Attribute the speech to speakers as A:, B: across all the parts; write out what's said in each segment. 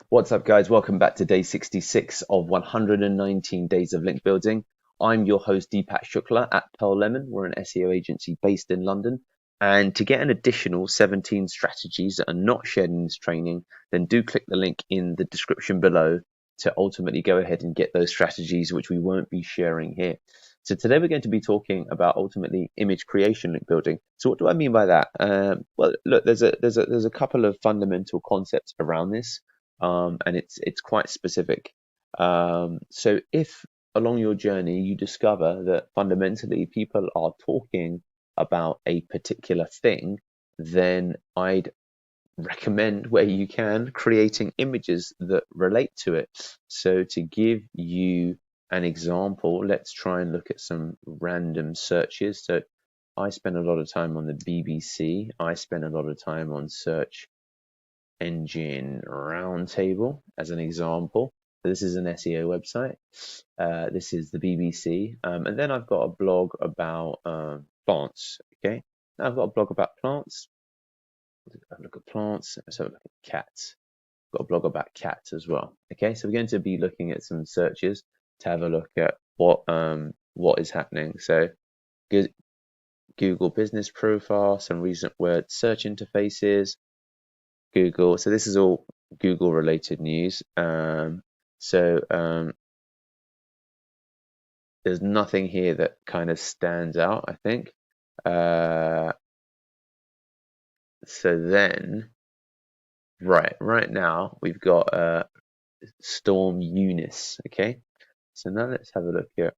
A: What's up, guys? Welcome back to day 66 of 119 days of link building. I'm your host, Deepak Shukla at Pearl Lemon. We're an SEO agency based in London. And to get an additional 17 strategies that are not shared in this training, then do click the link in the description below to ultimately go ahead and get those strategies, which we won't be sharing here. So today we're going to be talking about ultimately image creation link building. So what do I mean by that? Well, look, there's a couple of fundamental concepts around this. And it's quite specific. So if along your journey you discover that fundamentally people are talking about a particular thing, then I'd recommend, where you can, creating images that relate to it. So to give you an example, let's try and look at some random searches. So I spend a lot of time on the BBC. I spend a lot of time on search engine roundtable as an example. So this is an SEO website. This is the BBC, and then I've got a blog about plants. Okay, now I've got a blog about plants. Let's have a look at plants. Let's have a look at cats. I've got a blog about cats as well. Okay, so we're going to be looking at some searches to have a look at what is happening. So Google business profile, some recent word search interfaces. Google. So this is all Google related news. There's nothing here that kind of stands out, I think. So then, right now we've got Storm Eunice. Okay. So now let's have a look at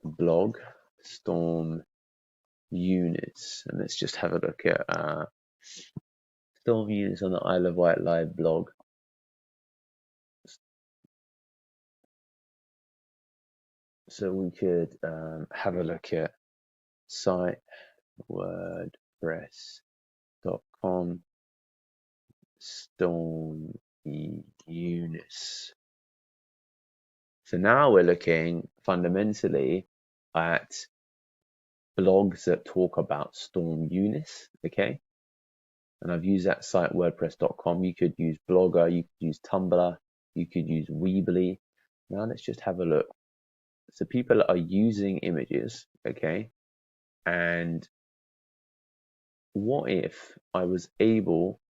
A: blog Storm Eunice, and let's just have a look at Storm Eunice on the Isle of Wight live blog. So we could have a look at site wordpress.com Storm Eunice. So now we're looking fundamentally at blogs that talk about Storm Eunice, okay? And I've used that site wordpress.com. You could use Blogger, you could use Tumblr, you could use Weebly. Now let's just have a look. So people are using images, okay? And what if I was able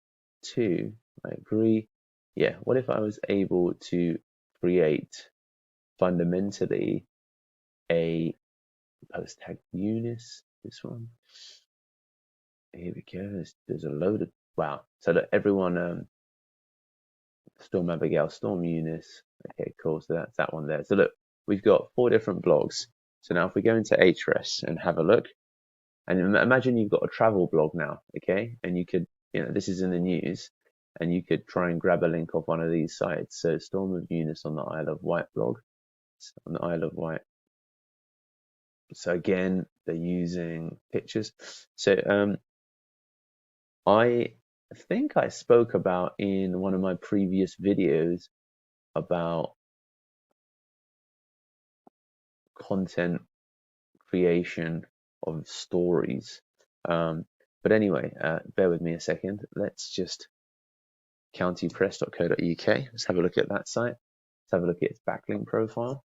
A: to, I agree, yeah, what if I was able to create fundamentally a post tag Eunice, this one, here we go, there's a load of, wow, so that everyone, Storm Abigail, Storm Eunice, okay, cool, so that's that one there. So look, we've got 4 different blogs. So now if we go into Ahrefs and have a look, and imagine you've got a travel blog now, okay? And you could, this is in the news, and you could try and grab a link off one of these sites. So Storm of Eunice on the Isle of Wight blog, on the Isle of Wight. So again, they're using pictures. So I think I spoke about in one of my previous videos about content creation of stories. But anyway, bear with me a second. Let's just countypress.co.uk. Let's have a look at that site. Let's have a look at its backlink profile.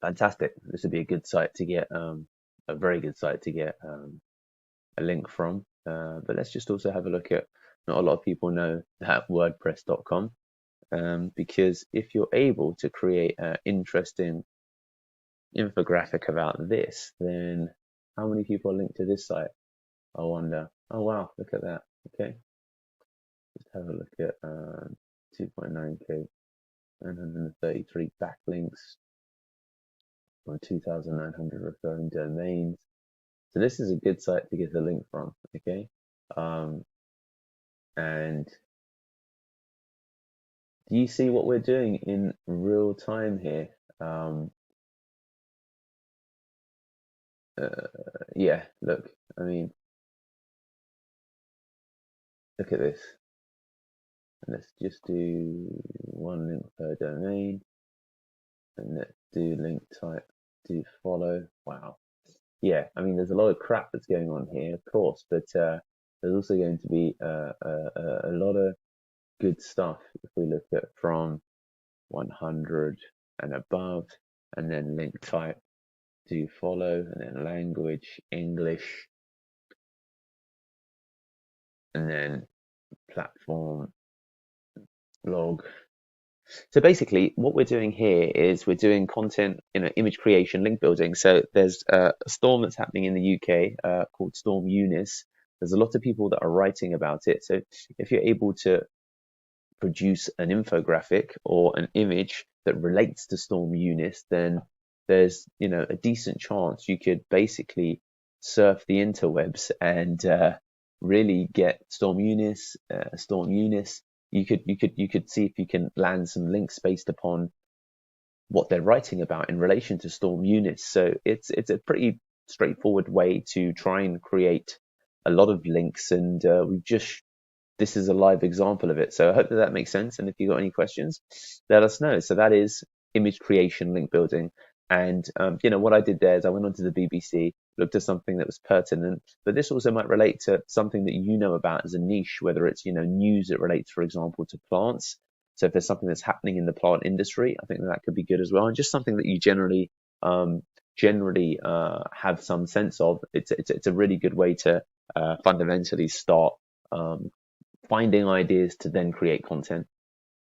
A: Fantastic. This would be a good site to get, a very good site to get a link from. But let's just also have a look at, not a lot of people know that wordpress.com, because if you're able to create an interesting infographic about this, then how many people are linked to this site? I wonder. Oh wow, look at that. Okay, just have a look at 2.9k, 933 backlinks on 2,900 referring domains. So this is a good site to get a link from. Okay, and do you see what we're doing in real time here? Yeah, look, I mean, look at this. And let's just do 1 link per domain, and let's do link type, do follow. Wow. Yeah, I mean, there's a lot of crap that's going on here, of course, but There's also going to be a lot of good stuff if we look at from 100 and above, and then link type to follow, and then language, English, and then platform, blog. So basically, what we're doing here is we're doing content, image creation, link building. So there's a storm that's happening in the UK called Storm Eunice. There's a lot of people that are writing about it. So if you're able to produce an infographic or an image that relates to Storm Eunice, then there's a decent chance you could basically surf the interwebs and really get Storm Eunice. You could see if you can land some links based upon what they're writing about in relation to Storm Eunice. So it's a pretty straightforward way to try and create a lot of links, and this is a live example of it. So I hope that makes sense. And if you've got any questions, let us know. So that is image creation, link building. And, what I did there is I went onto the BBC, looked at something that was pertinent, but this also might relate to something that you know about as a niche, whether it's, news that relates, for example, to plants. So if there's something that's happening in the plant industry, I think that could be good as well. And just something that you generally have some sense of. It's a really good way to fundamentally start finding ideas to then create content.